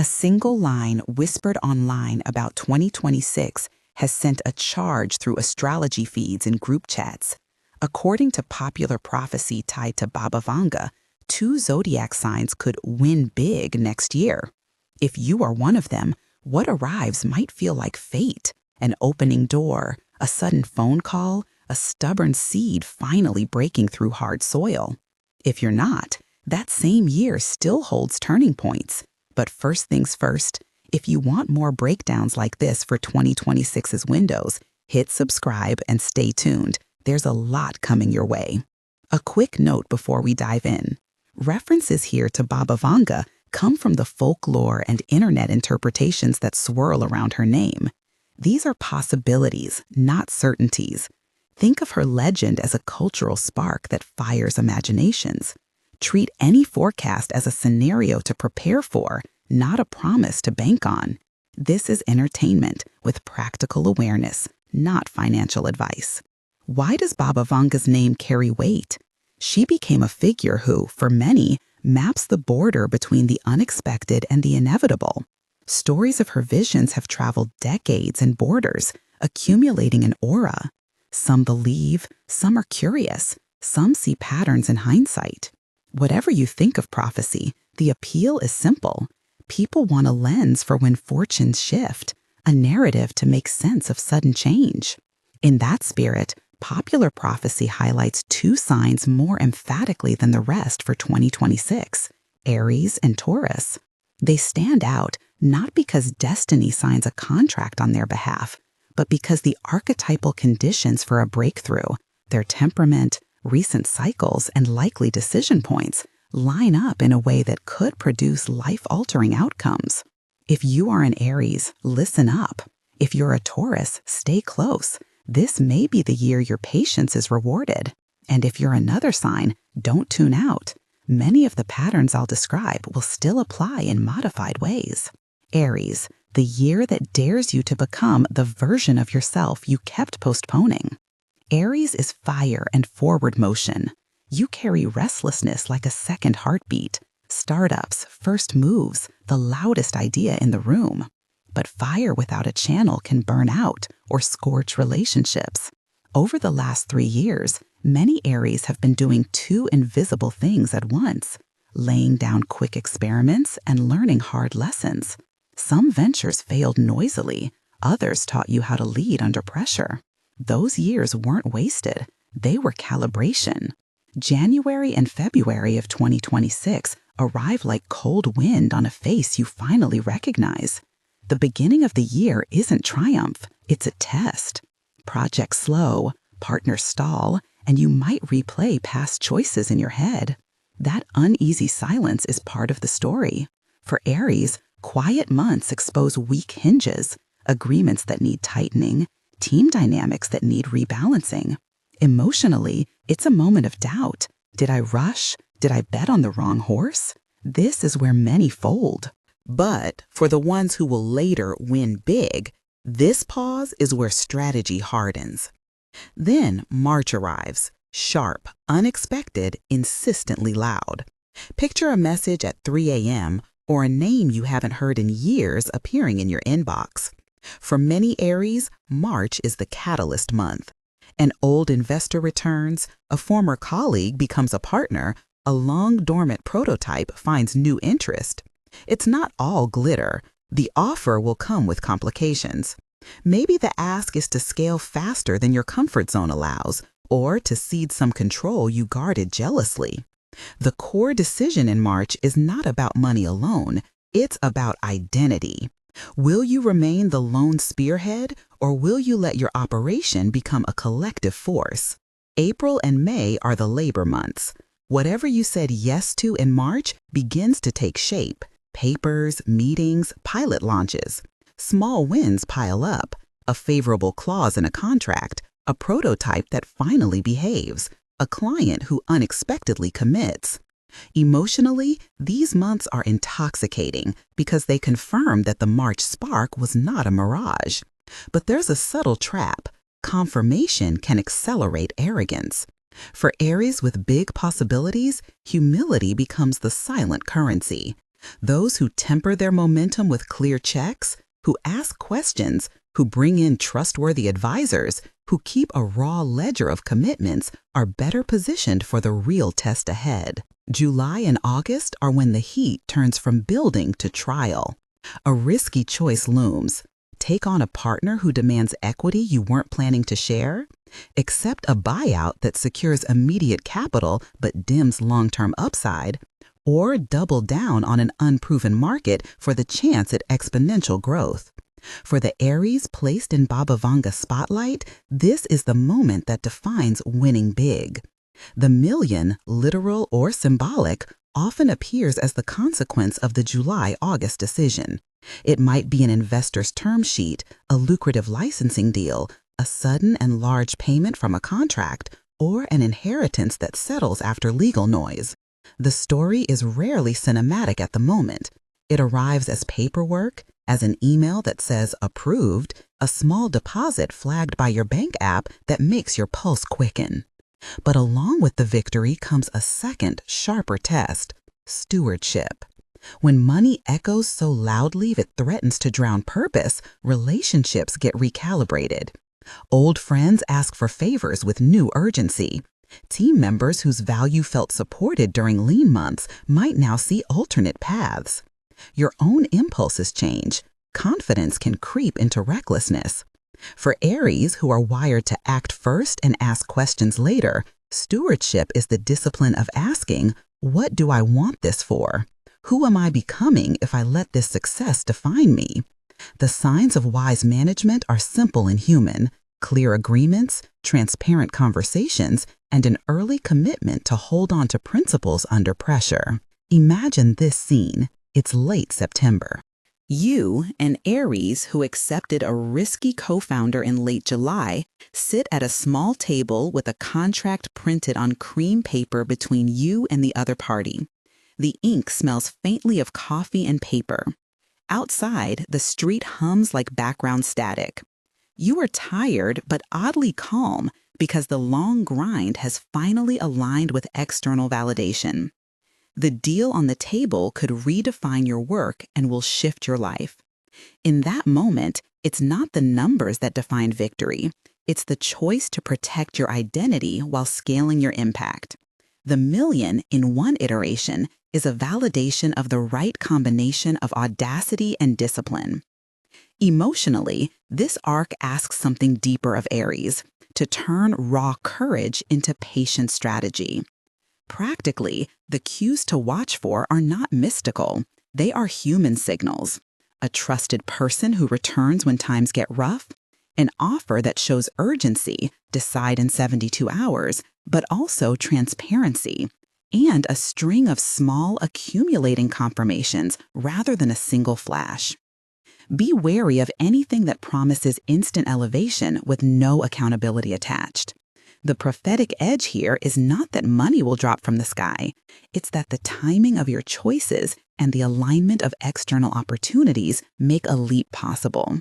A single line whispered online about 2026 has sent a charge through astrology feeds and group chats. According to popular prophecy tied to Baba Vanga, 2 zodiac signs could win big next year. If you are one of them, what arrives might feel like fate, an opening door, a sudden phone call, a stubborn seed finally breaking through hard soil. If you're not, that same year still holds turning points. But first things first, if you want more breakdowns like this for 2026's windows, hit subscribe and stay tuned. There's a lot coming your way. A quick note before we dive in. References here to Baba Vanga come from the folklore and internet interpretations that swirl around her name. These are possibilities, not certainties. Think of her legend as a cultural spark that fires imaginations. Treat any forecast as a scenario to prepare for, not a promise to bank on. This is entertainment with practical awareness, not financial advice. Why does Baba Vanga's name carry weight? She became a figure who, for many, maps the border between the unexpected and the inevitable. Stories of her visions have traveled decades and borders, accumulating an aura. Some believe, some are curious, some see patterns in hindsight. Whatever you think of prophecy, the appeal is simple. People want a lens for when fortunes shift, a narrative to make sense of sudden change. In that spirit, popular prophecy highlights 2 signs more emphatically than the rest for 2026, Aries and Taurus. They stand out not because destiny signs a contract on their behalf, but because the archetypal conditions for a breakthrough, their temperament, recent cycles, and likely decision points line up in a way that could produce life-altering outcomes. If you are an Aries, listen up. If you're a Taurus, stay close. This may be the year your patience is rewarded. And if you're another sign, don't tune out. Many of the patterns I'll describe will still apply in modified ways. Aries, the year that dares you to become the version of yourself you kept postponing. Aries is fire and forward motion. You carry restlessness like a second heartbeat, startups, first moves, the loudest idea in the room. But fire without a channel can burn out or scorch relationships. Over the last 3 years, many Aries have been doing 2 invisible things at once, laying down quick experiments and learning hard lessons. Some ventures failed noisily, others taught you how to lead under pressure. Those years weren't wasted, they were calibration. January and February of 2026 arrive like cold wind on a face you finally recognize. The beginning of the year isn't triumph, it's a test. Projects slow, partners stall, and you might replay past choices in your head. That uneasy silence is part of the story. For Aries, quiet months expose weak hinges, agreements that need tightening, team dynamics that need rebalancing. Emotionally, it's a moment of doubt. Did I rush? Did I bet on the wrong horse? This is where many fold. But for the ones who will later win big, this pause is where strategy hardens. Then March arrives, sharp, unexpected, insistently loud. Picture a message at 3 a.m. or a name you haven't heard in years appearing in your inbox. For many Aries, March is the catalyst month. An old investor returns, a former colleague becomes a partner, a long-dormant prototype finds new interest. It's not all glitter. The offer will come with complications. Maybe the ask is to scale faster than your comfort zone allows, or to cede some control you guarded jealously. The core decision in March is not about money alone, it's about identity. Will you remain the lone spearhead, or will you let your operation become a collective force? April and May are the labor months. Whatever you said yes to in March begins to take shape. Papers, meetings, pilot launches. Small wins pile up. A favorable clause in a contract, a prototype that finally behaves, a client who unexpectedly commits. Emotionally, these months are intoxicating because they confirm that the March spark was not a mirage. But there's a subtle trap. Confirmation can accelerate arrogance. For Aries with big possibilities, humility becomes the silent currency. Those who temper their momentum with clear checks, who ask questions, who bring in trustworthy advisors, who keep a raw ledger of commitments, are better positioned for the real test ahead. July and August are when the heat turns from building to trial. A risky choice looms. Take on a partner who demands equity you weren't planning to share? Accept a buyout that secures immediate capital but dims long-term upside? Or double down on an unproven market for the chance at exponential growth? For the Aries placed in Baba Vanga's spotlight, this is the moment that defines winning big. The million, literal or symbolic, often appears as the consequence of the July-August decision. It might be an investor's term sheet, a lucrative licensing deal, a sudden and large payment from a contract, or an inheritance that settles after legal noise. The story is rarely cinematic at the moment. It arrives as paperwork, as an email that says approved, a small deposit flagged by your bank app that makes your pulse quicken. But along with the victory comes a second, sharper test: stewardship. When money echoes so loudly it threatens to drown purpose, relationships get recalibrated. Old friends ask for favors with new urgency. Team members whose value felt supported during lean months might now see alternate paths. Your own impulses change. Confidence can creep into recklessness. For Aries, who are wired to act first and ask questions later, stewardship is the discipline of asking, what do I want this for? Who am I becoming if I let this success define me? The signs of wise management are simple and human: clear agreements, transparent conversations, and an early commitment to hold on to principles under pressure. Imagine this scene. It's late September. You, an Aries who accepted a risky co-founder in late July, sit at a small table with a contract printed on cream paper between you and the other party. The ink smells faintly of coffee and paper. Outside, the street hums like background static. You are tired but oddly calm because the long grind has finally aligned with external validation. The deal on the table could redefine your work and will shift your life. In that moment, it's not the numbers that define victory. It's the choice to protect your identity while scaling your impact. The million in one iteration is a validation of the right combination of audacity and discipline. Emotionally, this arc asks something deeper of Aries: to turn raw courage into patient strategy. Practically, the cues to watch for are not mystical. They are human signals. A trusted person who returns when times get rough, an offer that shows urgency, decide in 72 hours, but also transparency, and a string of small accumulating confirmations rather than a single flash. Be wary of anything that promises instant elevation with no accountability attached. The prophetic edge here is not that money will drop from the sky. It's that the timing of your choices and the alignment of external opportunities make a leap possible.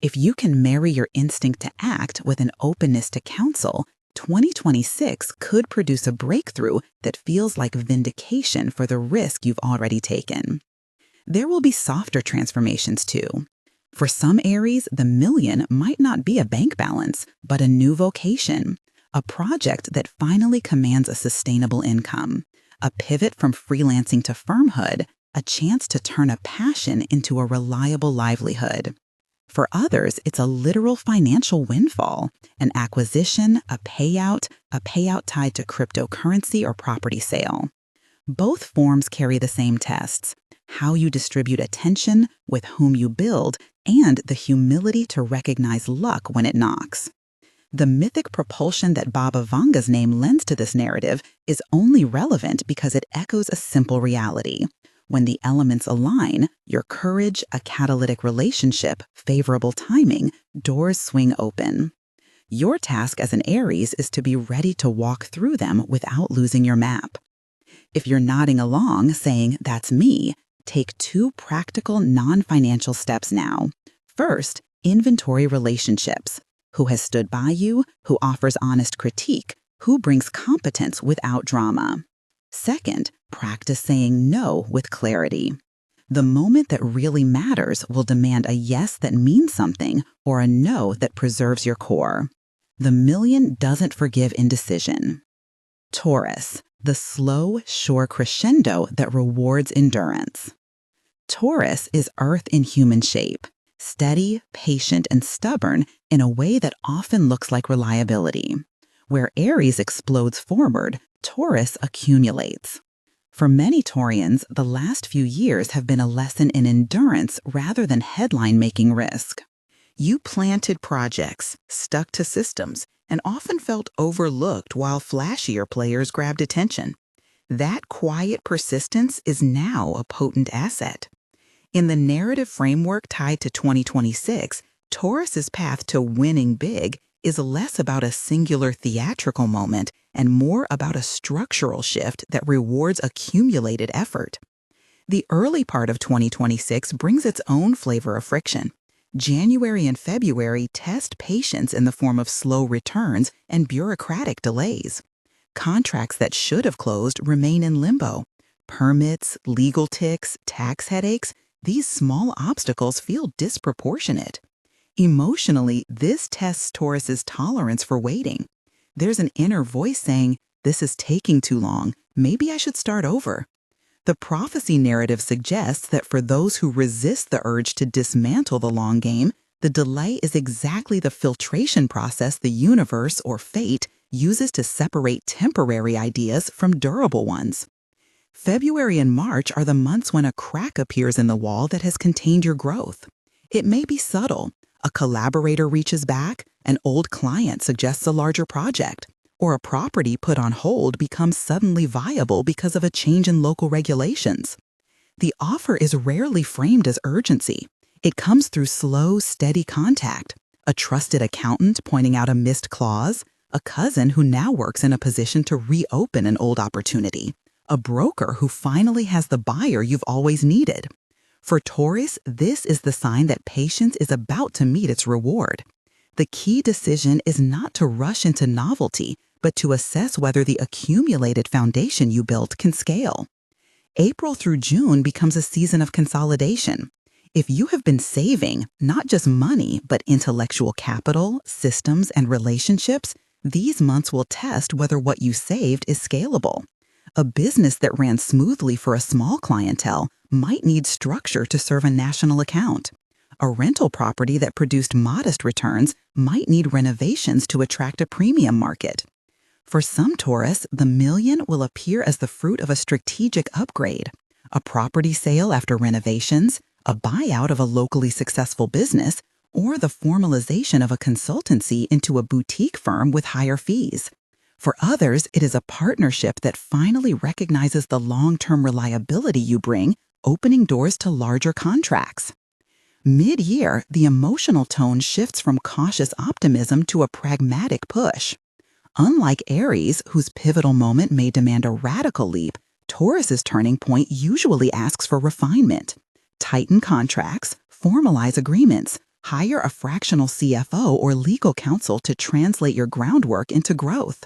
If you can marry your instinct to act with an openness to counsel, 2026 could produce a breakthrough that feels like vindication for the risk you've already taken. There will be softer transformations too. For some Aries, the million might not be a bank balance, but a new vocation. A project that finally commands a sustainable income, a pivot from freelancing to firmhood, a chance to turn a passion into a reliable livelihood. For others, it's a literal financial windfall, an acquisition, a payout tied to cryptocurrency or property sale. Both forms carry the same tests: how you distribute attention, with whom you build, and the humility to recognize luck when it knocks. The mythic propulsion that Baba Vanga's name lends to this narrative is only relevant because it echoes a simple reality. When the elements align, your courage, a catalytic relationship, favorable timing, doors swing open. Your task as an Aries is to be ready to walk through them without losing your map. If you're nodding along, saying, "That's me," take 2 practical, non-financial steps now. First, inventory relationships. Who has stood by you? Who offers honest critique? Who brings competence without drama? Second, practice saying no with clarity. The moment that really matters will demand a yes that means something or a no that preserves your core. The million doesn't forgive indecision. Taurus, the slow, sure crescendo that rewards endurance. Taurus is Earth in human shape, steady, patient, and stubborn in a way that often looks like reliability. Where Aries explodes forward, Taurus accumulates. For many Taurians, the last few years have been a lesson in endurance rather than headline-making risk. You planted projects, stuck to systems, and often felt overlooked while flashier players grabbed attention. That quiet persistence is now a potent asset. In the narrative framework tied to 2026, Taurus's path to winning big is less about a singular theatrical moment and more about a structural shift that rewards accumulated effort. The early part of 2026 brings its own flavor of friction. January and February test patience in the form of slow returns and bureaucratic delays. Contracts that should have closed remain in limbo. Permits, legal ticks, tax headaches, these small obstacles feel disproportionate. Emotionally, this tests Taurus's tolerance for waiting. There's an inner voice saying, "This is taking too long. Maybe I should start over." The prophecy narrative suggests that for those who resist the urge to dismantle the long game, the delay is exactly the filtration process the universe or fate uses to separate temporary ideas from durable ones. February and March are the months when a crack appears in the wall that has contained your growth. It may be subtle. A collaborator reaches back, an old client suggests a larger project, or a property put on hold becomes suddenly viable because of a change in local regulations. The offer is rarely framed as urgency. It comes through slow, steady contact, a trusted accountant pointing out a missed clause, a cousin who now works in a position to reopen an old opportunity, a broker who finally has the buyer you've always needed. For Taurus, this is the sign that patience is about to meet its reward. The key decision is not to rush into novelty, but to assess whether the accumulated foundation you built can scale. April through June becomes a season of consolidation. If you have been saving, not just money, but intellectual capital, systems, and relationships, these months will test whether what you saved is scalable. A business that ran smoothly for a small clientele might need structure to serve a national account. A rental property that produced modest returns might need renovations to attract a premium market. For some Taurus, the million will appear as the fruit of a strategic upgrade, a property sale after renovations, a buyout of a locally successful business, or the formalization of a consultancy into a boutique firm with higher fees. For others, it is a partnership that finally recognizes the long-term reliability you bring, opening doors to larger contracts. Mid-year, the emotional tone shifts from cautious optimism to a pragmatic push. Unlike Aries, whose pivotal moment may demand a radical leap, Taurus's turning point usually asks for refinement. Tighten contracts, formalize agreements, hire a fractional CFO or legal counsel to translate your groundwork into growth.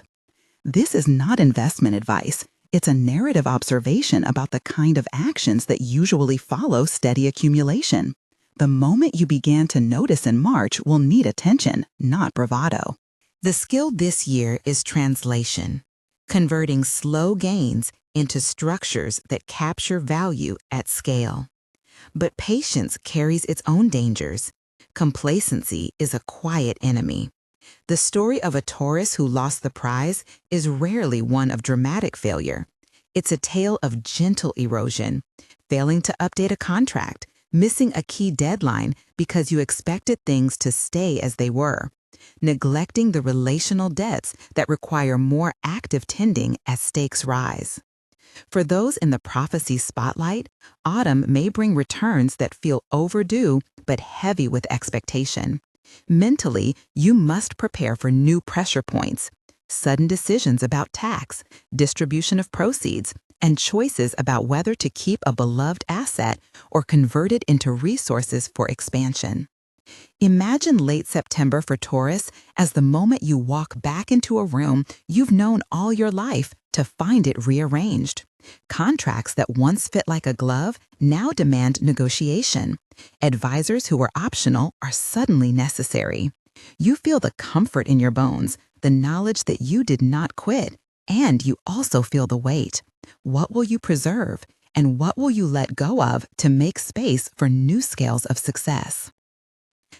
This is not investment advice. It's a narrative observation about the kind of actions that usually follow steady accumulation. The moment you began to notice in March will need attention, not bravado. The skill this year is translation, converting slow gains into structures that capture value at scale. But patience carries its own dangers. Complacency is a quiet enemy. The story of a Taurus who lost the prize is rarely one of dramatic failure. It's a tale of gentle erosion, failing to update a contract, missing a key deadline because you expected things to stay as they were, neglecting the relational debts that require more active tending as stakes rise. For those in the prophecy spotlight, autumn may bring returns that feel overdue but heavy with expectation. Mentally, you must prepare for new pressure points, sudden decisions about tax, distribution of proceeds, and choices about whether to keep a beloved asset or convert it into resources for expansion. Imagine late September for Taurus as the moment you walk back into a room you've known all your life to find it rearranged. Contracts that once fit like a glove now demand negotiation. Advisors who were optional are suddenly necessary. You feel the comfort in your bones, the knowledge that you did not quit, and you also feel the weight. What will you preserve, and what will you let go of to make space for new scales of success?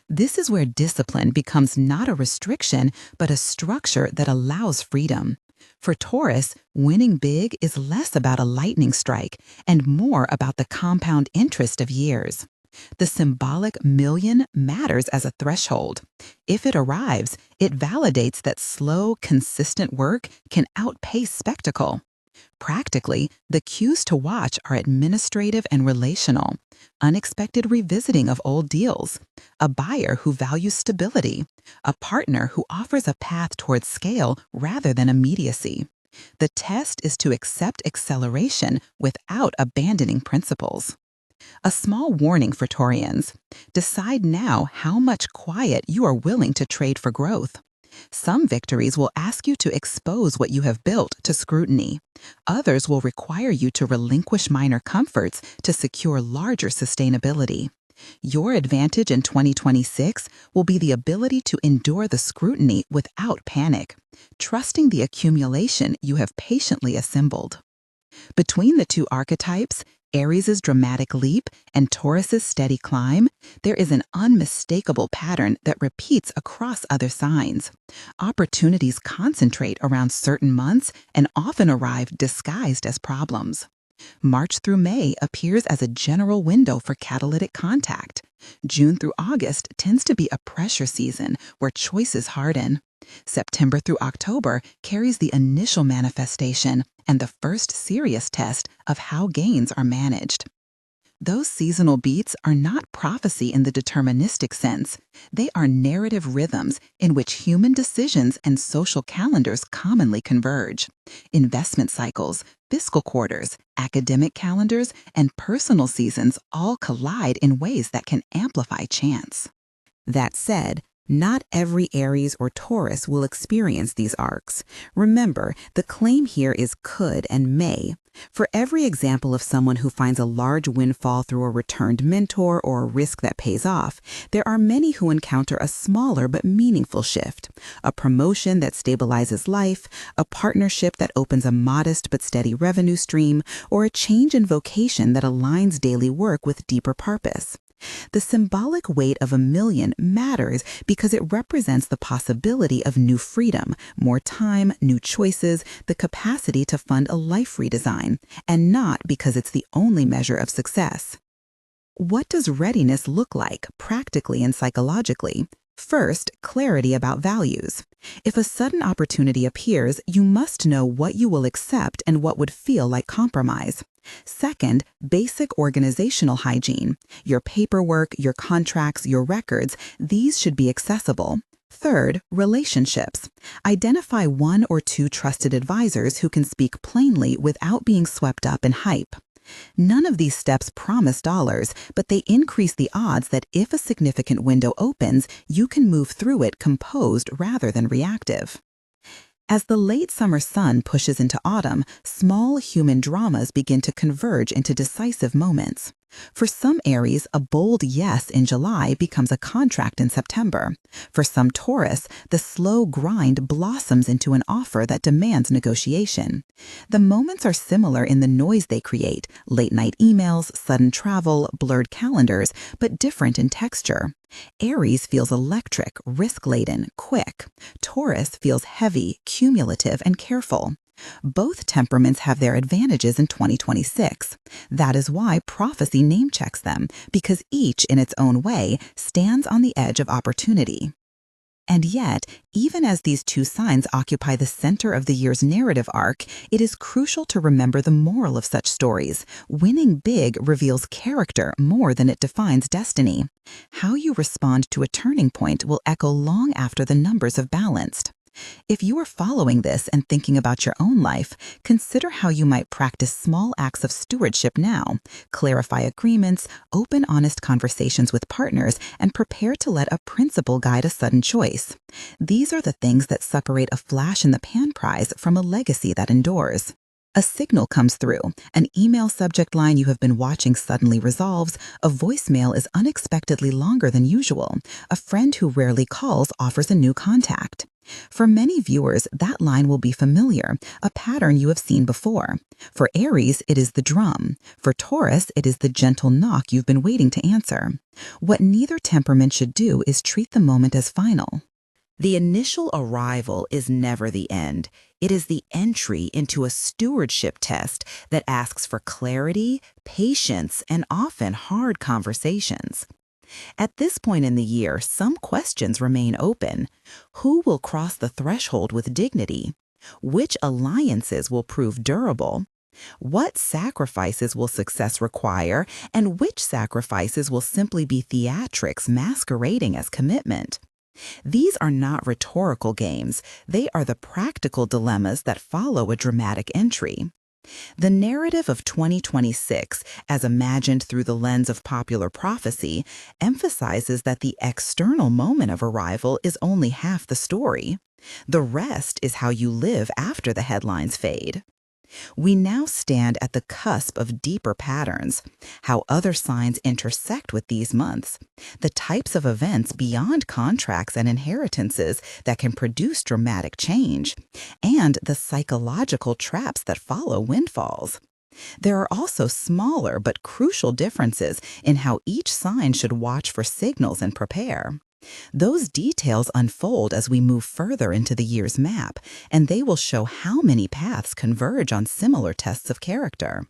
This is where discipline becomes not a restriction, but a structure that allows freedom. For Taurus, winning big is less about a lightning strike and more about the compound interest of years. The symbolic million matters as a threshold. If it arrives, it validates that slow, consistent work can outpace spectacle. Practically, the cues to watch are administrative and relational, unexpected revisiting of old deals, a buyer who values stability, a partner who offers a path towards scale rather than immediacy. The test is to accept acceleration without abandoning principles. A small warning for Taurians: decide now how much quiet you are willing to trade for growth. Some victories will ask you to expose what you have built to scrutiny. Others will require you to relinquish minor comforts to secure larger sustainability. Your advantage in 2026 will be the ability to endure the scrutiny without panic, trusting the accumulation you have patiently assembled. Between the two archetypes, Aries' dramatic leap and Taurus' steady climb, there is an unmistakable pattern that repeats across other signs. Opportunities concentrate around certain months and often arrive disguised as problems. March through May appears as a general window for catalytic contact. June through August tends to be a pressure season where choices harden. September through October carries the initial manifestation and the first serious test of how gains are managed. Those seasonal beats are not prophecy in the deterministic sense. They are narrative rhythms in which human decisions and social calendars commonly converge. Investment cycles, fiscal quarters, academic calendars, and personal seasons all collide in ways that can amplify chance. That said, not every Aries or Taurus will experience these arcs. Remember, the claim here is could and may. For every example of someone who finds a large windfall through a returned mentor or a risk that pays off, there are many who encounter a smaller but meaningful shift, a promotion that stabilizes life, a partnership that opens a modest but steady revenue stream, or a change in vocation that aligns daily work with deeper purpose. The symbolic weight of a million matters because it represents the possibility of new freedom, more time, new choices, the capacity to fund a life redesign, and not because it's the only measure of success. What does readiness look like, practically and psychologically? First, clarity about values. If a sudden opportunity appears, you must know what you will accept and what would feel like compromise. Second, basic organizational hygiene. Your paperwork, your contracts, your records, these should be accessible. Third, relationships. Identify one or two trusted advisors who can speak plainly without being swept up in hype. None of these steps promise dollars, but they increase the odds that if a significant window opens, you can move through it composed rather than reactive. As the late summer sun pushes into autumn, small human dramas begin to converge into decisive moments. For some Aries, a bold yes in July becomes a contract in September. For some Taurus, the slow grind blossoms into an offer that demands negotiation. The moments are similar in the noise they create: late-night emails, sudden travel, blurred calendars, but different in texture. Aries feels electric, risk-laden, quick. Taurus feels heavy, cumulative, and careful. Both temperaments have their advantages in 2026. That is why prophecy name-checks them, because each, in its own way, stands on the edge of opportunity. And yet, even as these two signs occupy the center of the year's narrative arc, it is crucial to remember the moral of such stories. Winning big reveals character more than it defines destiny. How you respond to a turning point will echo long after the numbers have balanced. If you are following this and thinking about your own life, consider how you might practice small acts of stewardship now, clarify agreements, open honest conversations with partners, and prepare to let a principle guide a sudden choice. These are the things that separate a flash in the pan prize from a legacy that endures. A signal comes through, an email subject line you have been watching suddenly resolves, a voicemail is unexpectedly longer than usual, a friend who rarely calls offers a new contact. For many viewers, that line will be familiar, a pattern you have seen before. For Aries, it is the drum. For Taurus, it is the gentle knock you've been waiting to answer. What neither temperament should do is treat the moment as final. The initial arrival is never the end. It is the entry into a stewardship test that asks for clarity, patience, and often hard conversations. At this point in the year, some questions remain open. Who will cross the threshold with dignity? Which alliances will prove durable? What sacrifices will success require, and which sacrifices will simply be theatrics masquerading as commitment? These are not rhetorical games, they are the practical dilemmas that follow a dramatic entry. The narrative of 2026, as imagined through the lens of popular prophecy, emphasizes that the external moment of arrival is only half the story. The rest is how you live after the headlines fade. We now stand at the cusp of deeper patterns, how other signs intersect with these months, the types of events beyond contracts and inheritances that can produce dramatic change, and the psychological traps that follow windfalls. There are also smaller but crucial differences in how each sign should watch for signals and prepare. Those details unfold as we move further into the year's map, and they will show how many paths converge on similar tests of character.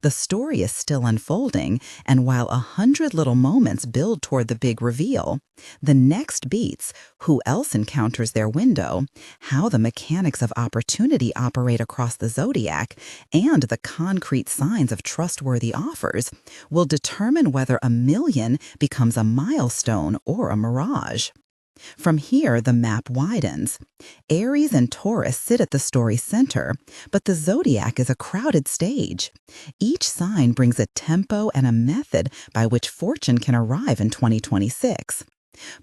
The story is still unfolding, and while 100 little moments build toward the big reveal, the next beats who else encounters their window, how the mechanics of opportunity operate across the Zodiac, and the concrete signs of trustworthy offers will determine whether a million becomes a milestone or a mirage. From here, the map widens. Aries and Taurus sit at the story's center, but the Zodiac is a crowded stage. Each sign brings a tempo and a method by which fortune can arrive in 2026.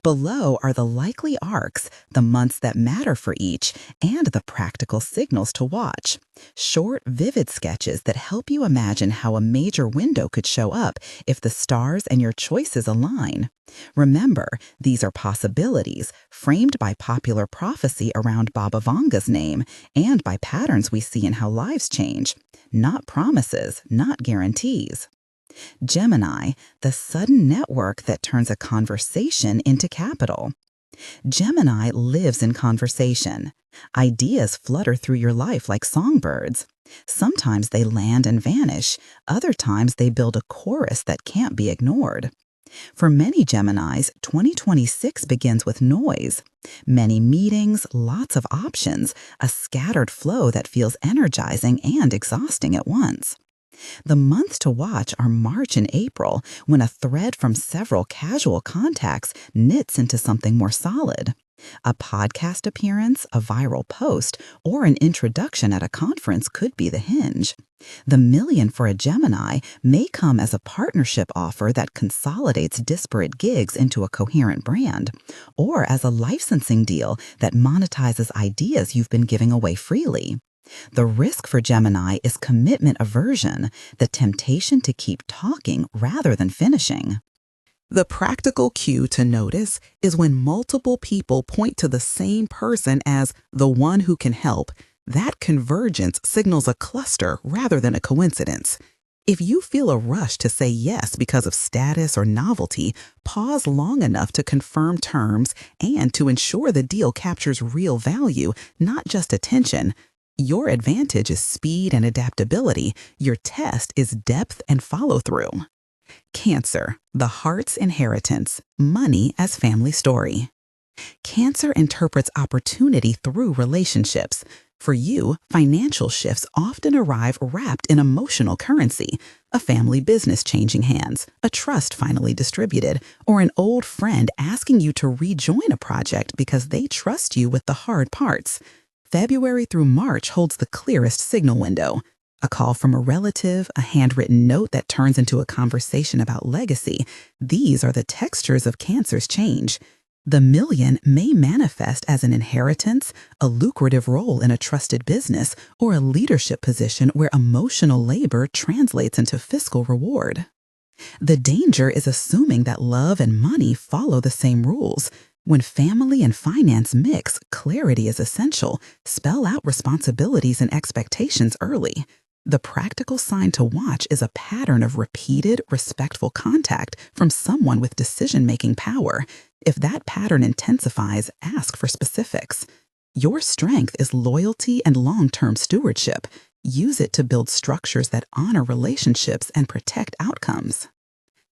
Below are the likely arcs, the months that matter for each, and the practical signals to watch. Short, vivid sketches that help you imagine how a major window could show up if the stars and your choices align. Remember, these are possibilities framed by popular prophecy around Baba Vanga's name and by patterns we see in how lives change, not promises, not guarantees. Gemini, the sudden network that turns a conversation into capital. Gemini lives in conversation. Ideas flutter through your life like songbirds. Sometimes they land and vanish, other times they build a chorus that can't be ignored. For many Geminis, 2026 begins with noise. Many meetings, lots of options, a scattered flow that feels energizing and exhausting at once. The months to watch are March and April, when a thread from several casual contacts knits into something more solid. A podcast appearance, a viral post, or an introduction at a conference could be the hinge. The million for a Gemini may come as a partnership offer that consolidates disparate gigs into a coherent brand, or as a licensing deal that monetizes ideas you've been giving away freely. The risk for Gemini is commitment aversion, the temptation to keep talking rather than finishing. The practical cue to notice is when multiple people point to the same person as the one who can help. That convergence signals a cluster rather than a coincidence. If you feel a rush to say yes because of status or novelty, pause long enough to confirm terms and to ensure the deal captures real value, not just attention. Your advantage is speed and adaptability. Your test is depth and follow-through. Cancer, the heart's inheritance, money as family story. Cancer interprets opportunity through relationships. For you, financial shifts often arrive wrapped in emotional currency, a family business changing hands, a trust finally distributed, or an old friend asking you to rejoin a project because they trust you with the hard parts. February through March holds the clearest signal window. A call from a relative, a handwritten note that turns into a conversation about legacy. These are the textures of Cancer's change. The million may manifest as an inheritance, a lucrative role in a trusted business, or a leadership position where emotional labor translates into fiscal reward. The danger is assuming that love and money follow the same rules. When family and finance mix, clarity is essential. Spell out responsibilities and expectations early. The practical sign to watch is a pattern of repeated, respectful contact from someone with decision-making power. If that pattern intensifies, ask for specifics. Your strength is loyalty and long-term stewardship. Use it to build structures that honor relationships and protect outcomes.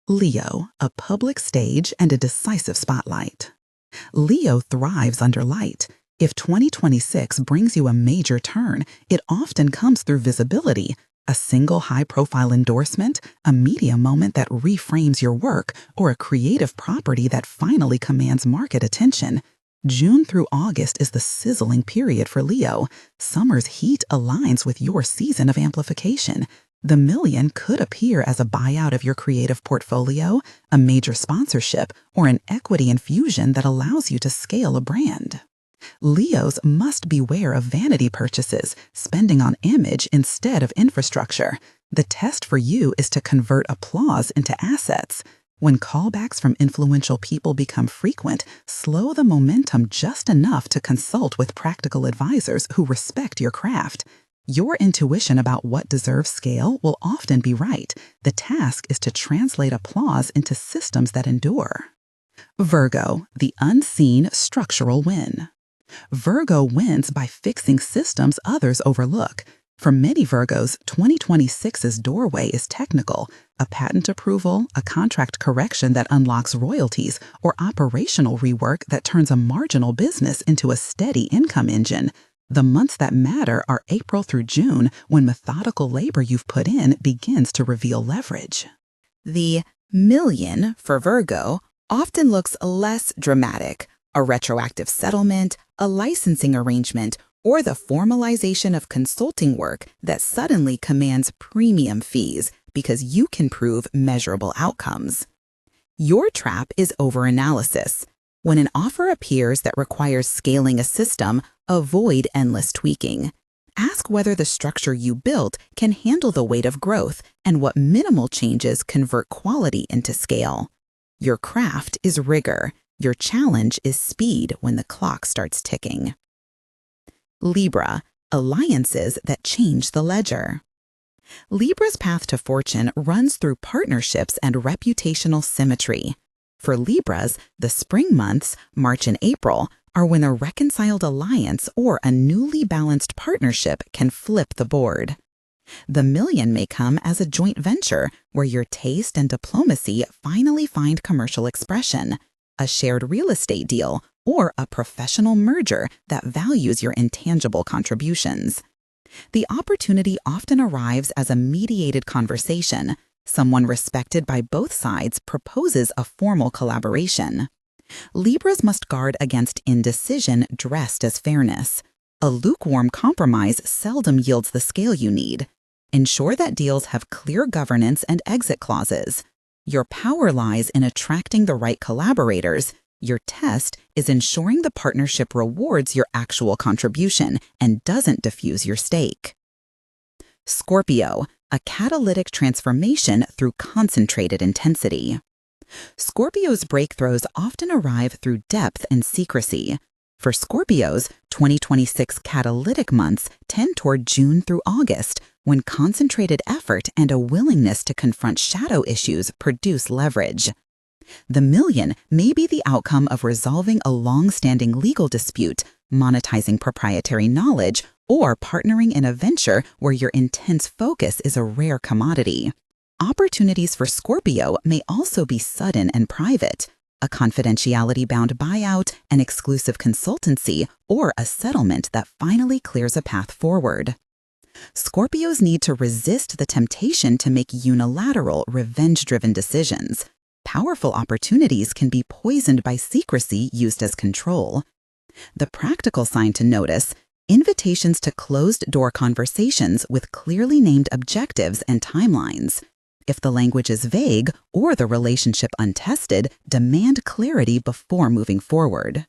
Leo, a public stage and a decisive spotlight. Leo thrives under light. If 2026 brings you a major turn, it often comes through visibility, a single high-profile endorsement, a media moment that reframes your work, or a creative property that finally commands market attention. June through August is the sizzling period for Leo. Summer's heat aligns with your season of amplification. The million could appear as a buyout of your creative portfolio, a major sponsorship, or an equity infusion that allows you to scale a brand. Leos must beware of vanity purchases, spending on image instead of infrastructure. The test for you is to convert applause into assets. When callbacks from influential people become frequent, slow the momentum just enough to consult with practical advisors who respect your craft. Your intuition about what deserves scale will often be right. The task is to translate applause into systems that endure. Virgo, the unseen structural win. Virgo wins by fixing systems others overlook. For many Virgos, 2026's doorway is technical: a patent approval, a contract correction that unlocks royalties, or operational rework that turns a marginal business into a steady income engine. The months that matter are April through June, when methodical labor you've put in begins to reveal leverage. The million for Virgo often looks less dramatic: a retroactive settlement, a licensing arrangement, or the formalization of consulting work that suddenly commands premium fees because you can prove measurable outcomes. Your trap is overanalysis. When an offer appears that requires scaling a system, avoid endless tweaking. Ask whether the structure you built can handle the weight of growth and what minimal changes convert quality into scale. Your craft is rigor. Your challenge is speed when the clock starts ticking. Libra, alliances that change the ledger. Libra's path to fortune runs through partnerships and reputational symmetry. For Libras, the spring months, March and April, are when a reconciled alliance or a newly balanced partnership can flip the board. The million may come as a joint venture where your taste and diplomacy finally find commercial expression, a shared real estate deal, or a professional merger that values your intangible contributions. The opportunity often arrives as a mediated conversation. Someone respected by both sides proposes a formal collaboration. Libras must guard against indecision dressed as fairness. A lukewarm compromise seldom yields the scale you need. Ensure that deals have clear governance and exit clauses. Your power lies in attracting the right collaborators. Your test is ensuring the partnership rewards your actual contribution and doesn't diffuse your stake. Scorpio, a catalytic transformation through concentrated intensity. Scorpio's breakthroughs often arrive through depth and secrecy. For Scorpios, 2026 catalytic months tend toward June through August, when concentrated effort and a willingness to confront shadow issues produce leverage. The million may be the outcome of resolving a long-standing legal dispute, monetizing proprietary knowledge, or partnering in a venture where your intense focus is a rare commodity. Opportunities for Scorpio may also be sudden and private: a confidentiality-bound buyout, an exclusive consultancy, or a settlement that finally clears a path forward. Scorpios need to resist the temptation to make unilateral, revenge-driven decisions. Powerful opportunities can be poisoned by secrecy used as control. The practical sign to notice: invitations to closed-door conversations with clearly named objectives and timelines. If the language is vague or the relationship untested, demand clarity before moving forward.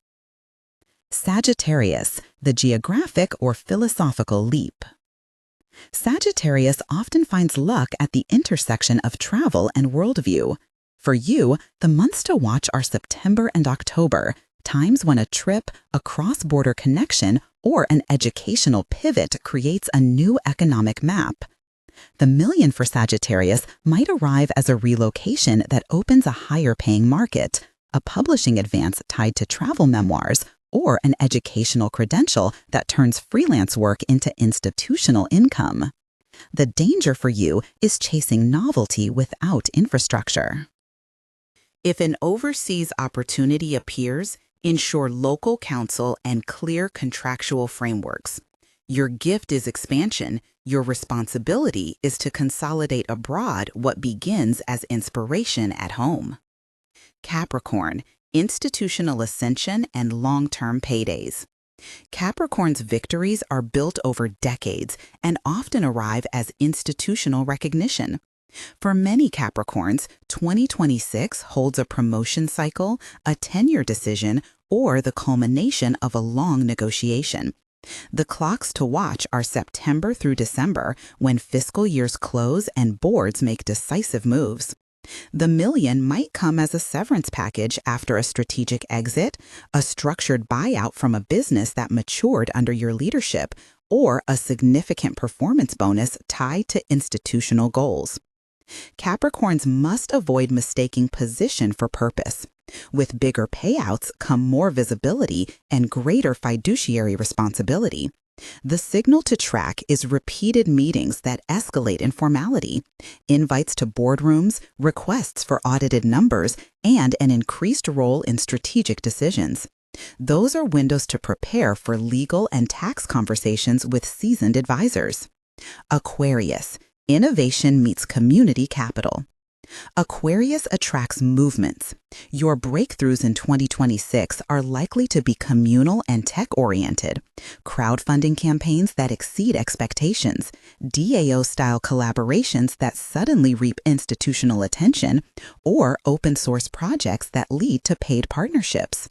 Sagittarius, the geographic or philosophical leap. Sagittarius often finds luck at the intersection of travel and worldview. For you, the months to watch are September and October, times when a trip, a cross-border connection, or an educational pivot creates a new economic map. The million for Sagittarius might arrive as a relocation that opens a higher-paying market, a publishing advance tied to travel memoirs, or an educational credential that turns freelance work into institutional income. The danger for you is chasing novelty without infrastructure. If an overseas opportunity appears, ensure local counsel and clear contractual frameworks. Your gift is expansion. Your responsibility is to consolidate abroad what begins as inspiration at home. Capricorn, institutional ascension and long-term paydays. Capricorn's victories are built over decades and often arrive as institutional recognition. For many Capricorns, 2026 holds a promotion cycle, a tenure decision, or the culmination of a long negotiation. The clocks to watch are September through December, when fiscal years close and boards make decisive moves. The million might come as a severance package after a strategic exit, a structured buyout from a business that matured under your leadership, or a significant performance bonus tied to institutional goals. Capricorns must avoid mistaking position for purpose. With bigger payouts come more visibility and greater fiduciary responsibility. The signal to track is repeated meetings that escalate in formality, invites to boardrooms, requests for audited numbers, and an increased role in strategic decisions. Those are windows to prepare for legal and tax conversations with seasoned advisors. Aquarius, innovation meets community capital. Aquarius attracts movements. Your breakthroughs in 2026 are likely to be communal and tech-oriented, crowdfunding campaigns that exceed expectations, DAO-style collaborations that suddenly reap institutional attention, or open-source projects that lead to paid partnerships.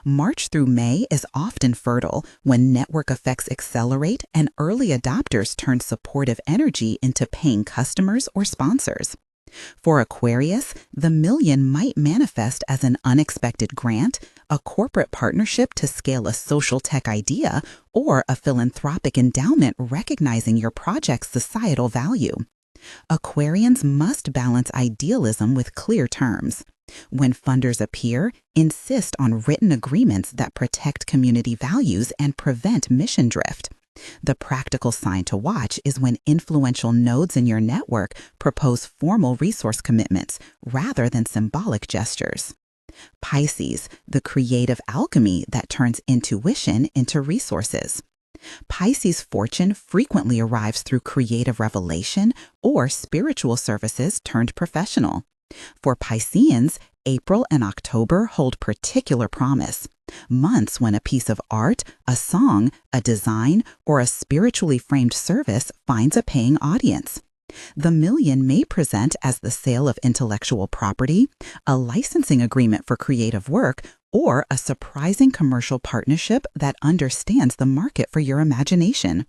March through May is often fertile when network effects accelerate and early adopters turn supportive energy into paying customers or sponsors. For Aquarius, the million might manifest as an unexpected grant, a corporate partnership to scale a social tech idea, or a philanthropic endowment recognizing your project's societal value. Aquarians must balance idealism with clear terms. When funders appear, insist on written agreements that protect community values and prevent mission drift. The practical sign to watch is when influential nodes in your network propose formal resource commitments rather than symbolic gestures. Pisces, the creative alchemy that turns intuition into resources. Pisces' fortune frequently arrives through creative revelation or spiritual services turned professional. For Pisceans, April and October hold particular promise. Months when a piece of art, a song, a design, or a spiritually framed service finds a paying audience. The million may present as the sale of intellectual property, a licensing agreement for creative work, or a surprising commercial partnership that understands the market for your imagination.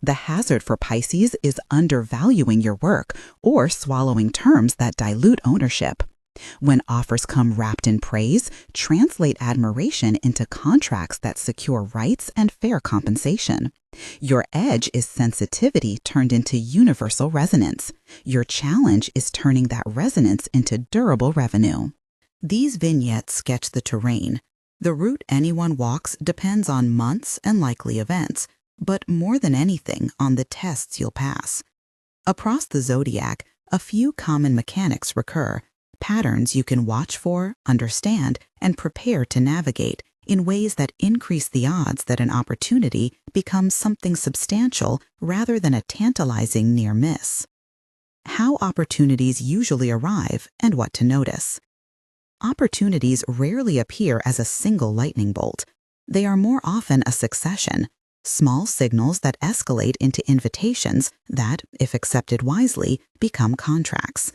The hazard for Pisces is undervaluing your work or swallowing terms that dilute ownership. When offers come wrapped in praise, translate admiration into contracts that secure rights and fair compensation. Your edge is sensitivity turned into universal resonance. Your challenge is turning that resonance into durable revenue. These vignettes sketch the terrain. The route anyone walks depends on months and likely events, but more than anything on the tests you'll pass. Across the Zodiac, a few common mechanics recur, patterns you can watch for, understand, and prepare to navigate in ways that increase the odds that an opportunity becomes something substantial rather than a tantalizing near miss. How opportunities usually arrive and what to notice. Opportunities rarely appear as a single lightning bolt. They are more often a succession, small signals that escalate into invitations that, if accepted wisely, become contracts.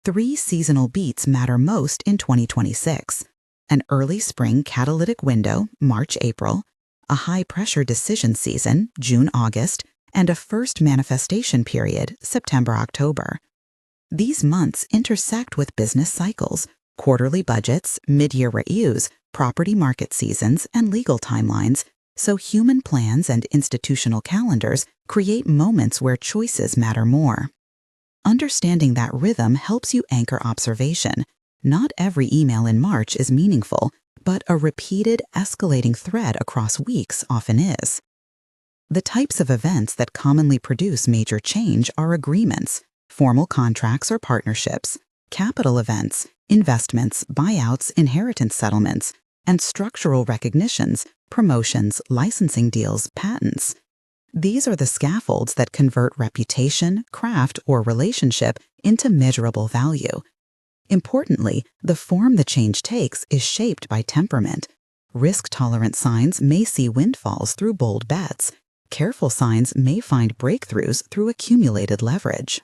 3 seasonal beats matter most in 2026. An early spring catalytic window, March-April, a high-pressure decision season, June-August, and a first manifestation period, September-October. These months intersect with business cycles, quarterly budgets, mid-year reviews, property market seasons, and legal timelines, so human plans and institutional calendars create moments where choices matter more. Understanding that rhythm helps you anchor observation. Not every email in March is meaningful, but a repeated, escalating thread across weeks often is. The types of events that commonly produce major change are agreements, formal contracts or partnerships, capital events, investments, buyouts, inheritance settlements, and structural recognitions, promotions, licensing deals, patents. These are the scaffolds that convert reputation, craft, or relationship into measurable value. Importantly, the form the change takes is shaped by temperament. Risk-tolerant signs may see windfalls through bold bets. Careful signs may find breakthroughs through accumulated leverage.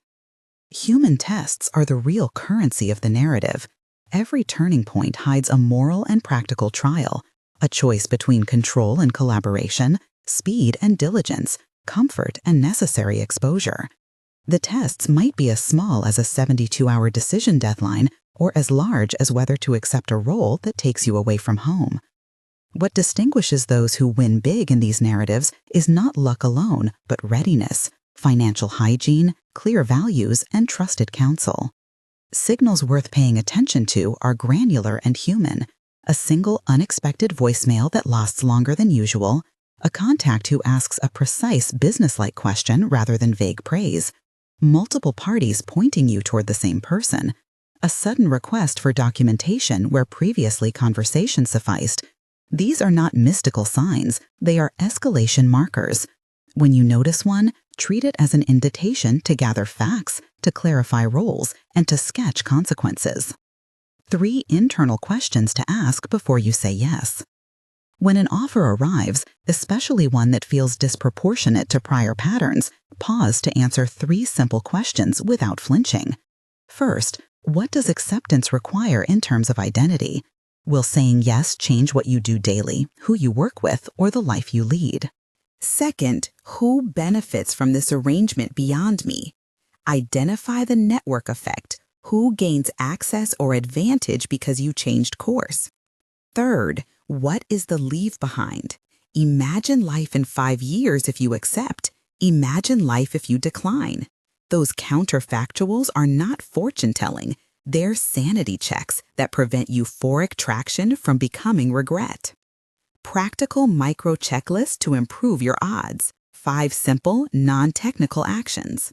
Human tests are the real currency of the narrative. Every turning point hides a moral and practical trial, a choice between control and collaboration, speed and diligence, comfort and necessary exposure. The tests might be as small as a 72-hour decision deadline or as large as whether to accept a role that takes you away from home. What distinguishes those who win big in these narratives is not luck alone, but readiness, financial hygiene, clear values, and trusted counsel. Signals worth paying attention to are granular and human. A single unexpected voicemail that lasts longer than usual, a contact who asks a precise business-like question rather than vague praise, multiple parties pointing you toward the same person, a sudden request for documentation where previously conversation sufficed. These are not mystical signs, they are escalation markers. When you notice one, treat it as an invitation to gather facts, to clarify roles, and to sketch consequences. 3 internal questions to ask before you say yes. When an offer arrives, especially one that feels disproportionate to prior patterns, pause to answer 3 simple questions without flinching. First, what does acceptance require in terms of identity? Will saying yes change what you do daily, who you work with, or the life you lead? Second, who benefits from this arrangement beyond me? Identify the network effect. Who gains access or advantage because you changed course? Third, what is the leave behind? Imagine life in 5 years if you accept. Imagine life if you decline. Those counterfactuals are not fortune-telling. They're sanity checks that prevent euphoric traction from becoming regret. Practical micro checklists to improve your odds. 5 simple, non-technical actions.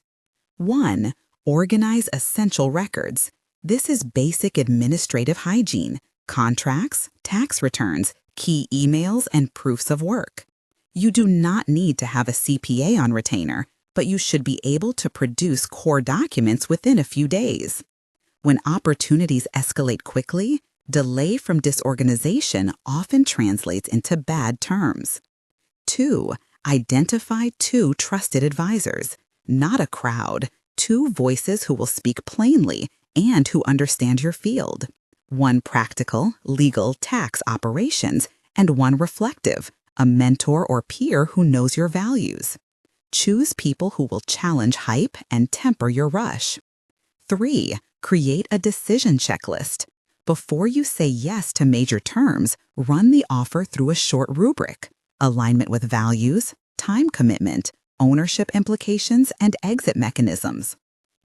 1. Organize essential records. This is basic administrative hygiene. Contracts, tax returns, key emails, and proofs of work. You do not need to have a CPA on retainer, but you should be able to produce core documents within a few days. When opportunities escalate quickly, delay from disorganization often translates into bad terms. 2. Identify 2 trusted advisors, not a crowd, 2 voices who will speak plainly and who understand your field. 1 practical, legal tax operations, and 1 reflective, a mentor or peer who knows your values. Choose people who will challenge hype and temper your rush. 3. Create a decision checklist. Before you say yes to major terms, run the offer through a short rubric: alignment with values, time commitment, ownership implications, and exit mechanisms.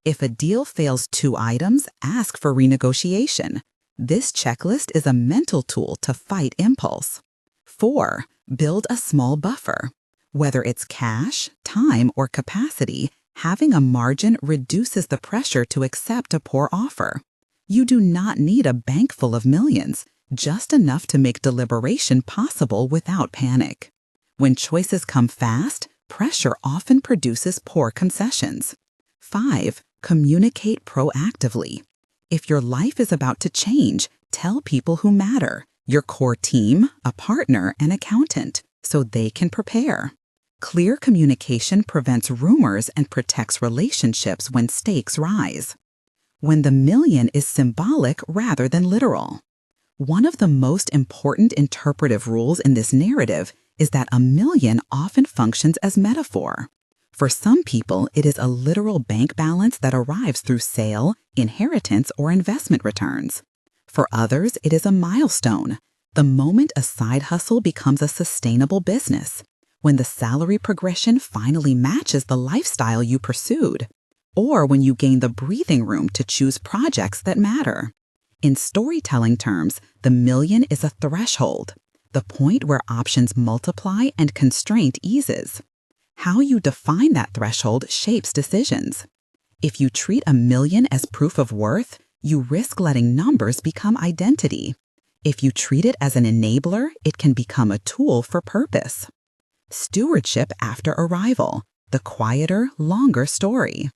If a deal fails 2 items, ask for renegotiation. This checklist is a mental tool to fight impulse. 4. Build a small buffer. Whether it's cash, time, or capacity, having a margin reduces the pressure to accept a poor offer. You do not need a bank full of millions, just enough to make deliberation possible without panic. When choices come fast, pressure often produces poor concessions. 5. Communicate proactively. If your life is about to change, tell people who matter, your core team, a partner, an accountant, so they can prepare. Clear communication prevents rumors and protects relationships when stakes rise. When the million is symbolic rather than literal. One of the most important interpretive rules in this narrative is that a million often functions as metaphor. For some people, it is a literal bank balance that arrives through sale, inheritance, or investment returns. For others, it is a milestone, the moment a side hustle becomes a sustainable business, when the salary progression finally matches the lifestyle you pursued, or when you gain the breathing room to choose projects that matter. In storytelling terms, the million is a threshold, the point where options multiply and constraint eases. How you define that threshold shapes decisions. If you treat a million as proof of worth, you risk letting numbers become identity. If you treat it as an enabler, it can become a tool for purpose. Stewardship after arrival, the quieter, longer story.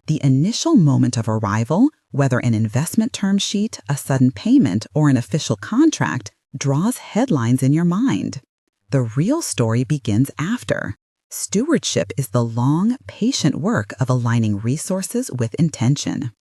The initial moment of arrival, whether an investment term sheet, a sudden payment, or an official contract, draws headlines in your mind. The real story begins after. Stewardship is the long, patient work of aligning resources with intention.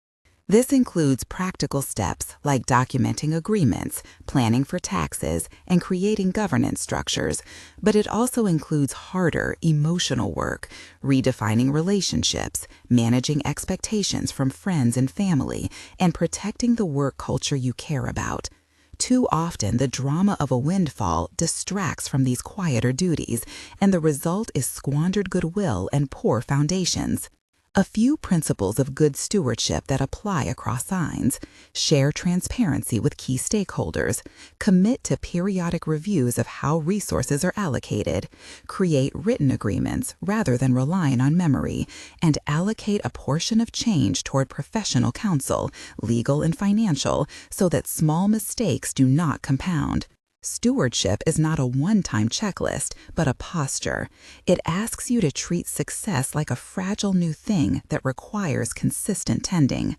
This includes practical steps like documenting agreements, planning for taxes, and creating governance structures, but it also includes harder, emotional work, redefining relationships, managing expectations from friends and family, and protecting the work culture you care about. Too often, the drama of a windfall distracts from these quieter duties, and the result is squandered goodwill and poor foundations. A few principles of good stewardship that apply across signs: share transparency with key stakeholders, commit to periodic reviews of how resources are allocated, create written agreements rather than relying on memory, and allocate a portion of change toward professional counsel, legal and financial, so that small mistakes do not compound. Stewardship is not a one-time checklist, but a posture. It asks you to treat success like a fragile new thing that requires consistent tending.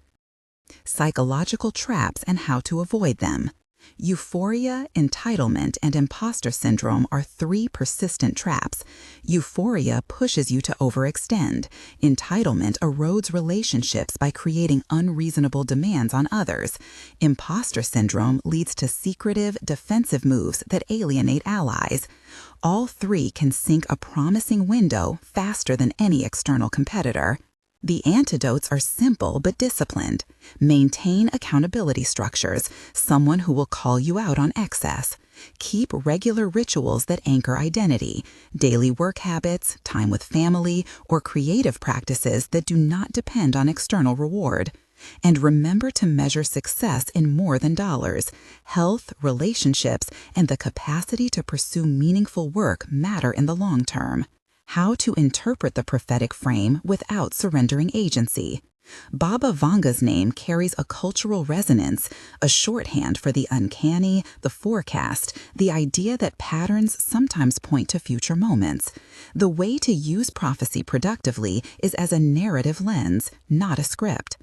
Psychological traps and how to avoid them. Euphoria, entitlement, and imposter syndrome are three persistent traps. Euphoria pushes you to overextend. Entitlement erodes relationships by creating unreasonable demands on others. Imposter syndrome leads to secretive, defensive moves that alienate allies. All three can sink a promising window faster than any external competitor. The antidotes are simple but disciplined. Maintain accountability structures, someone who will call you out on excess. Keep regular rituals that anchor identity, daily work habits, time with family, or creative practices that do not depend on external reward. And remember to measure success in more than dollars. Health, relationships, and the capacity to pursue meaningful work matter in the long term. How to interpret the prophetic frame without surrendering agency. Baba Vanga's name carries a cultural resonance, a shorthand for the uncanny, the forecast, the idea that patterns sometimes point to future moments. The way to use prophecy productively is as a narrative lens, not a script.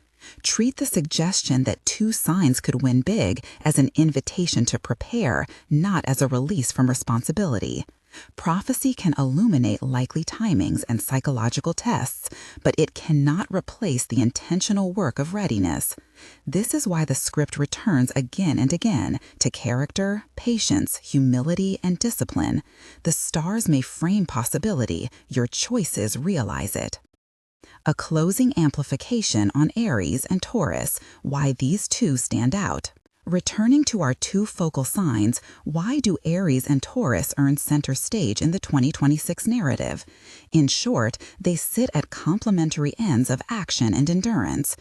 Treat the suggestion that two signs could win big as an invitation to prepare, not as a release from responsibility. Prophecy can illuminate likely timings and psychological tests, but it cannot replace the intentional work of readiness. This is why the script returns again and again to character, patience, humility, and discipline. The stars may frame possibility, your choices realize it. A closing amplification on Aries and Taurus, why these two stand out. Returning to our two focal signs, why do Aries and Taurus earn center stage in the 2026 narrative? In short, they sit at complementary ends of action and endurance.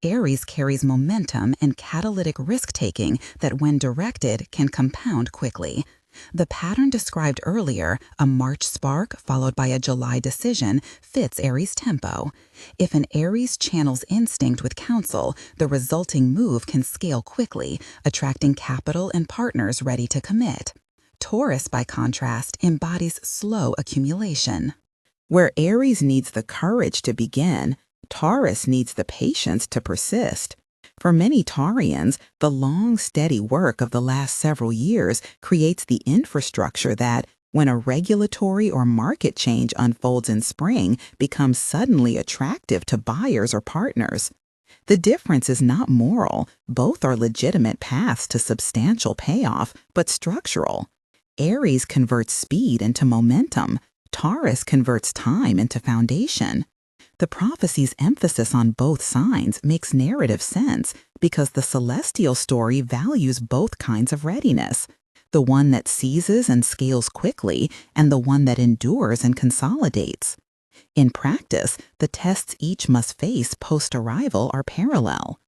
Aries carries momentum and catalytic risk-taking that, when directed, can compound quickly. The pattern described earlier, a March spark followed by a July decision, fits Aries' tempo. If an Aries channels instinct with counsel, the resulting move can scale quickly, attracting capital and partners ready to commit. Taurus, by contrast, embodies slow accumulation. Where Aries needs the courage to begin, Taurus needs the patience to persist. For many Taurians, the long, steady work of the last several years creates the infrastructure that, When a regulatory or market change unfolds in spring becomes suddenly attractive to buyers or partners. The difference is not moral. Both are legitimate paths to substantial payoff, but structural. Aries converts speed into momentum. Taurus converts time into foundation. The prophecy's emphasis on both signs makes narrative sense because the celestial story values both kinds of readiness, the one that seizes and scales quickly and the one that endures and consolidates. In practice, the tests each must face post-arrival are parallel.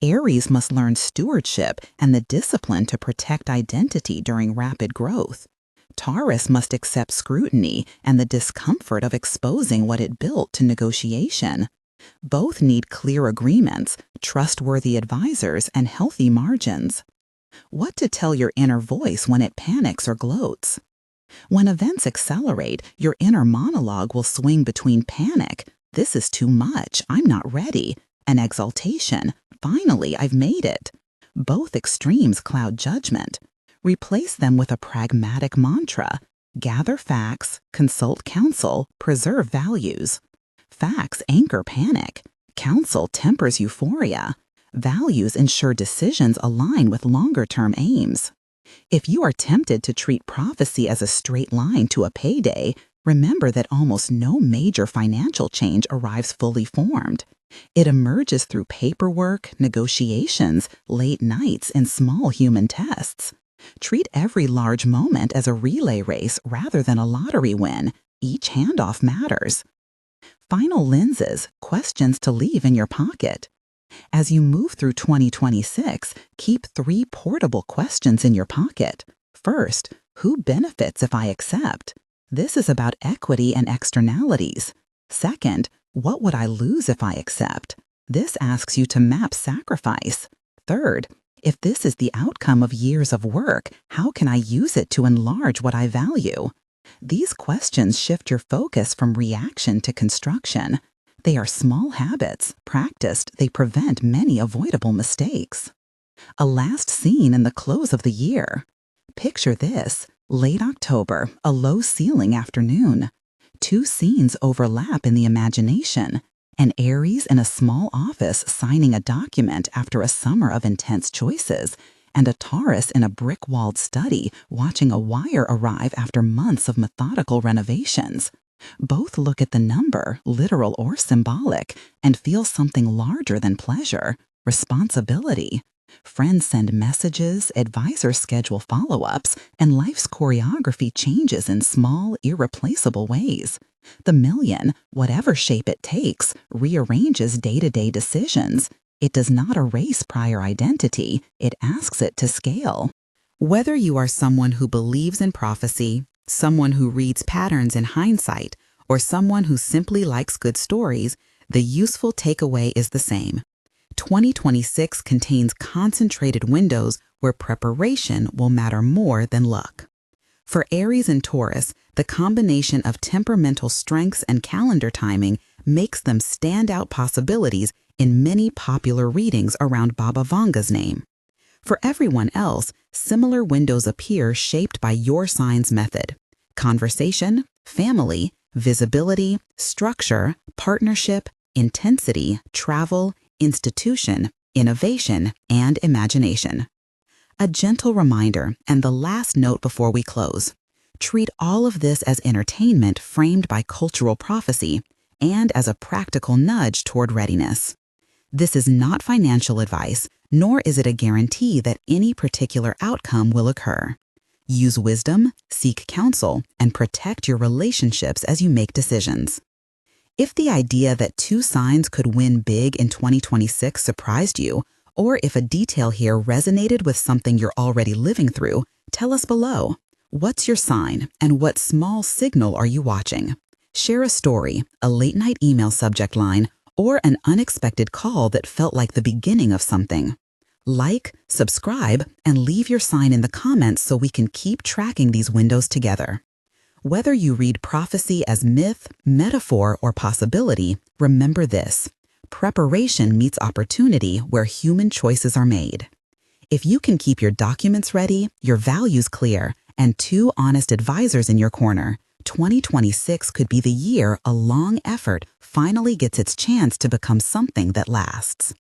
Aries must learn stewardship and the discipline to protect identity during rapid growth. Taurus must accept scrutiny and the discomfort of exposing what it built to negotiation. Both need clear agreements, trustworthy advisors, and healthy margins. What to tell your inner voice when it panics or gloats? When events accelerate, your inner monologue will swing between panic, "This is too much, I'm not ready," and exultation, "Finally, I've made it." Both extremes cloud judgment. Replace them with a pragmatic mantra: gather facts, consult counsel, preserve values. Facts anchor panic. Counsel tempers euphoria. Values ensure decisions align with longer-term aims. If you are tempted to treat prophecy as a straight line to a payday, remember that almost no major financial change arrives fully formed. It emerges through paperwork, negotiations, late nights, and small human tests. Treat every large moment as a relay race rather than a lottery win. Each handoff matters. Final lenses, questions to leave in your pocket. As you move through 2026, keep 3 portable questions in your pocket. First, who benefits if I accept? This is about equity and externalities. Second, what would I lose if I accept? This asks you to map sacrifice. Third, if this is the outcome of years of work, how can I use it to enlarge what I value? These questions shift your focus from reaction to construction. They are small habits. Practiced, they prevent many avoidable mistakes. A last scene in the close of the year. Picture this: late October, a low-ceiling afternoon. 2 scenes overlap in the imagination. An Aries in a small office signing a document after a summer of intense choices, and a Taurus in a brick-walled study watching a wire arrive after months of methodical renovations. Both look at the number, literal or symbolic, and feel something larger than pleasure: responsibility. Friends send messages, advisors schedule follow-ups, and life's choreography changes in small, irreplaceable ways. The million, whatever shape it takes, rearranges day-to-day decisions. It does not erase prior identity, it asks it to scale. Whether you are someone who believes in prophecy, someone who reads patterns in hindsight, or someone who simply likes good stories, the useful takeaway is the same. 2026 contains concentrated windows where preparation will matter more than luck. For Aries and Taurus, the combination of temperamental strengths and calendar timing makes them standout possibilities in many popular readings around Baba Vanga's name. For everyone else, similar windows appear shaped by your sign's method: conversation, family, visibility, structure, partnership, intensity, travel, institution, innovation, and imagination. A gentle reminder, and the last note before we close: treat all of this as entertainment framed by cultural prophecy and as a practical nudge toward readiness. This is not financial advice, nor is it a guarantee that any particular outcome will occur. Use wisdom, seek counsel, and protect your relationships as you make decisions. If the idea that 2 signs could win big in 2026 surprised you, or if a detail here resonated with something you're already living through, tell us below. What's your sign, and what small signal are you watching? Share a story, a late-night email subject line, or an unexpected call that felt like the beginning of something. Like, subscribe, and leave your sign in the comments so we can keep tracking these windows together. Whether you read prophecy as myth, metaphor, or possibility, remember this: preparation meets opportunity where human choices are made. If you can keep your documents ready, your values clear, and 2 honest advisors in your corner, 2026 could be the year a long effort finally gets its chance to become something that lasts.